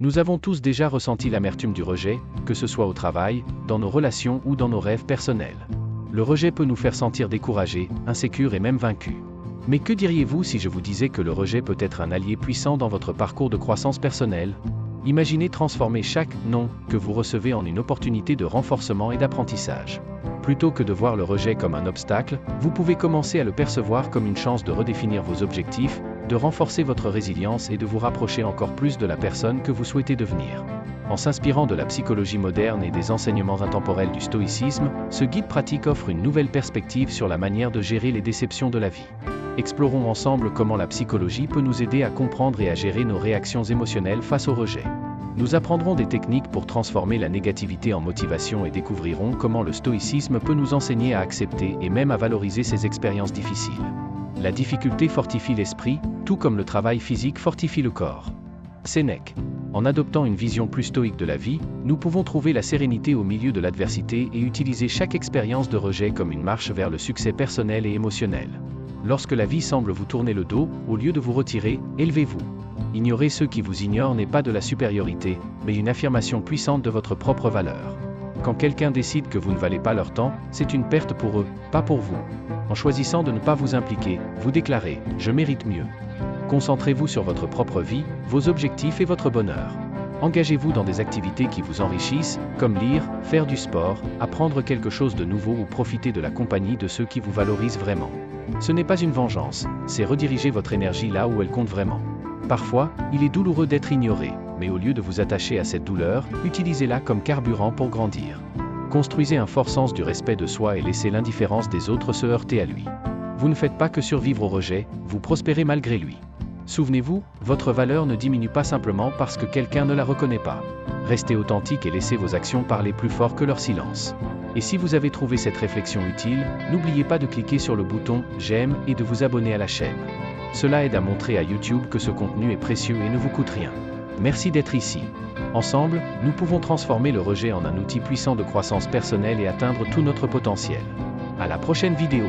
Nous avons tous déjà ressenti l'amertume du rejet, que ce soit au travail, dans nos relations ou dans nos rêves personnels. Le rejet peut nous faire sentir découragés, insécures et même vaincus. Mais que diriez-vous si je vous disais que le rejet peut être un allié puissant dans votre parcours de croissance personnelle? Imaginez transformer chaque « non » que vous recevez en une opportunité de renforcement et d'apprentissage. Plutôt que de voir le rejet comme un obstacle, vous pouvez commencer à le percevoir comme une chance de redéfinir vos objectifs, de renforcer votre résilience et de vous rapprocher encore plus de la personne que vous souhaitez devenir. En s'inspirant de la psychologie moderne et des enseignements intemporels du stoïcisme, ce guide pratique offre une nouvelle perspective sur la manière de gérer les déceptions de la vie. Explorons ensemble comment la psychologie peut nous aider à comprendre et à gérer nos réactions émotionnelles face au rejet. Nous apprendrons des techniques pour transformer la négativité en motivation et découvrirons comment le stoïcisme peut nous enseigner à accepter et même à valoriser ces expériences difficiles. La difficulté fortifie l'esprit, tout comme le travail physique fortifie le corps. Sénèque. En adoptant une vision plus stoïque de la vie, nous pouvons trouver la sérénité au milieu de l'adversité et utiliser chaque expérience de rejet comme une marche vers le succès personnel et émotionnel. Lorsque la vie semble vous tourner le dos, au lieu de vous retirer, élevez-vous. Ignorer ceux qui vous ignorent n'est pas de la supériorité, mais une affirmation puissante de votre propre valeur. Quand quelqu'un décide que vous ne valez pas leur temps, c'est une perte pour eux, pas pour vous. En choisissant de ne pas vous impliquer, vous déclarez « Je mérite mieux ». Concentrez-vous sur votre propre vie, vos objectifs et votre bonheur. Engagez-vous dans des activités qui vous enrichissent, comme lire, faire du sport, apprendre quelque chose de nouveau ou profiter de la compagnie de ceux qui vous valorisent vraiment. Ce n'est pas une vengeance, c'est rediriger votre énergie là où elle compte vraiment. Parfois, il est douloureux d'être ignoré, mais au lieu de vous attacher à cette douleur, utilisez-la comme carburant pour grandir. Construisez un fort sens du respect de soi et laissez l'indifférence des autres se heurter à lui. Vous ne faites pas que survivre au rejet, vous prospérez malgré lui. Souvenez-vous, votre valeur ne diminue pas simplement parce que quelqu'un ne la reconnaît pas. Restez authentique et laissez vos actions parler plus fort que leur silence. Et si vous avez trouvé cette réflexion utile, n'oubliez pas de cliquer sur le bouton « J'aime » et de vous abonner à la chaîne. Cela aide à montrer à YouTube que ce contenu est précieux et ne vous coûte rien. Merci d'être ici. Ensemble, nous pouvons transformer le rejet en un outil puissant de croissance personnelle et atteindre tout notre potentiel. À la prochaine vidéo.